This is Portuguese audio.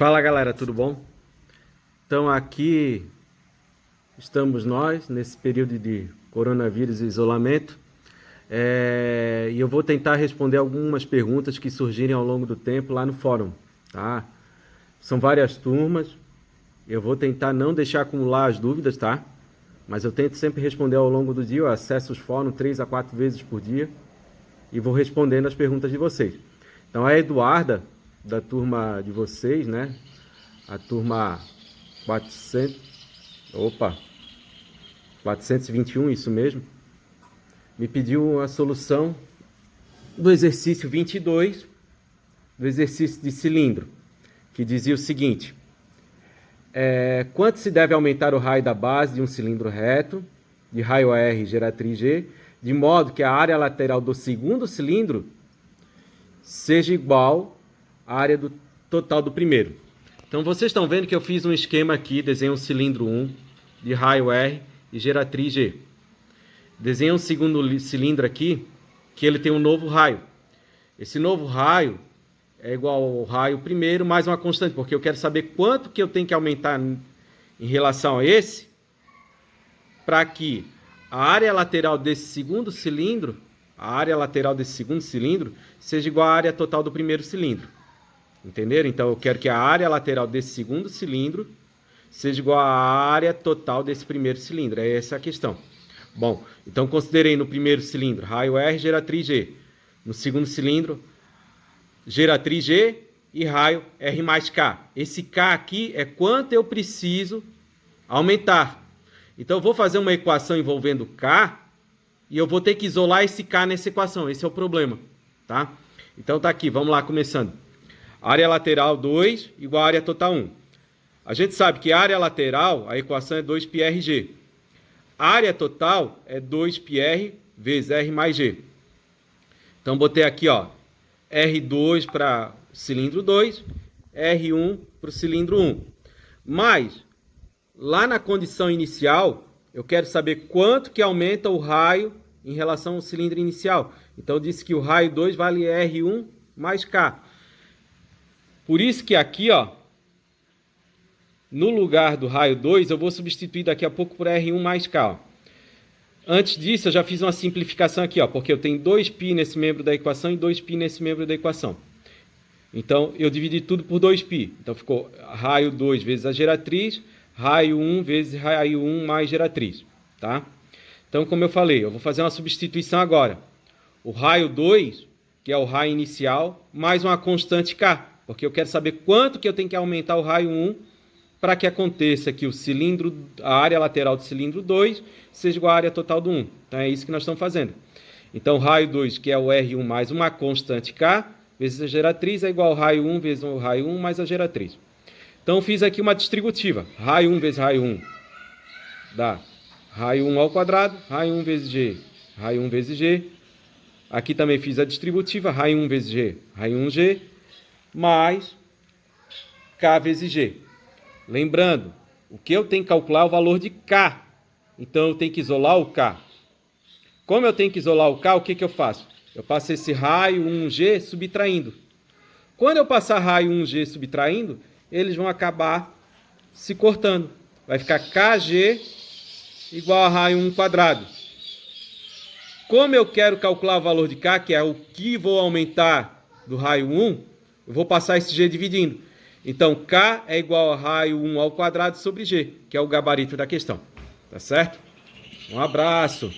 Fala galera, tudo bom? Então aqui estamos nós nesse período de coronavírus e isolamento e eu vou tentar responder algumas perguntas que surgirem ao longo do tempo lá no fórum, tá? São várias turmas, eu vou tentar não deixar acumular as dúvidas, tá? Mas eu tento sempre responder ao longo do dia, eu acesso os fóruns 3 a 4 vezes por dia e vou respondendo as perguntas de vocês. Então a Eduarda, da turma de vocês, né? A turma 421, isso mesmo, me pediu a solução do exercício 22, do exercício de cilindro, que dizia o seguinte: quanto se deve aumentar o raio da base de um cilindro reto, de raio R e geratriz G, de modo que a área lateral do segundo cilindro seja igual à área do total do primeiro. Então vocês estão vendo que eu fiz um esquema aqui, desenho um cilindro 1 de raio R e geratriz G. Desenho um segundo cilindro aqui, que ele tem um novo raio. Esse novo raio é igual ao raio primeiro mais uma constante, porque eu quero saber quanto que eu tenho que aumentar em relação a esse, para que a área lateral desse segundo cilindro, seja igual à área total do primeiro cilindro. Entenderam? Então eu quero que a área lateral desse segundo cilindro seja igual à área total desse primeiro cilindro. É essa a questão. Bom, então considerei no primeiro cilindro raio R, geratriz G. No segundo cilindro, geratriz G e raio R mais K. Esse K aqui é quanto eu preciso aumentar. Então eu vou fazer uma equação envolvendo K e eu vou ter que isolar esse K nessa equação. Esse é o problema, tá? Então tá aqui, vamos lá, começando. Área lateral 2 igual a área total 1. A gente sabe que a área lateral, a equação é 2πrg. A área total é 2πr vezes R mais G. Então botei aqui, ó, R2 para cilindro 2, R1 para o cilindro 1. Mas, lá na condição inicial, eu quero saber quanto que aumenta o raio em relação ao cilindro inicial. Então eu disse que o raio 2 vale R1 mais K. Por isso que aqui, ó, no lugar do raio 2, eu vou substituir daqui a pouco por R1 mais K. Ó. Antes disso, eu já fiz uma simplificação aqui, ó, porque eu tenho 2π nesse membro da equação e 2π nesse membro da equação. Então, eu dividi tudo por 2π. Então, ficou raio 2 vezes a geratriz, raio 1 vezes raio 1 mais geratriz. Tá? Então, como eu falei, eu vou fazer uma substituição agora. O raio 2, que é o raio inicial, mais uma constante K. Porque eu quero saber quanto que eu tenho que aumentar o raio 1 para que aconteça que o cilindro, a área lateral do cilindro 2 seja igual à área total do 1. Então é isso que nós estamos fazendo. Então o raio 2, que é o R1 mais uma constante K, vezes a geratriz, é igual ao raio 1 vezes o raio 1 mais a geratriz. Então eu fiz aqui uma distributiva. Raio 1 vezes raio 1 dá raio 1 ao quadrado, raio 1 vezes G, raio 1 vezes G. Aqui também fiz a distributiva, raio 1 vezes G, raio 1G, mais K vezes G. Lembrando, o que eu tenho que calcular é o valor de K. Então eu tenho que isolar o K. Como eu tenho que isolar o K, o que eu faço? Eu passo esse raio 1G subtraindo. Quando eu passar raio 1G subtraindo, eles vão acabar se cortando. Vai ficar KG igual a raio 1 quadrado. Como eu quero calcular o valor de K, que é o que vou aumentar do raio 1, eu vou passar esse G dividindo. Então, K é igual a raio 1 ao quadrado sobre G, que é o gabarito da questão. Tá certo? Um abraço.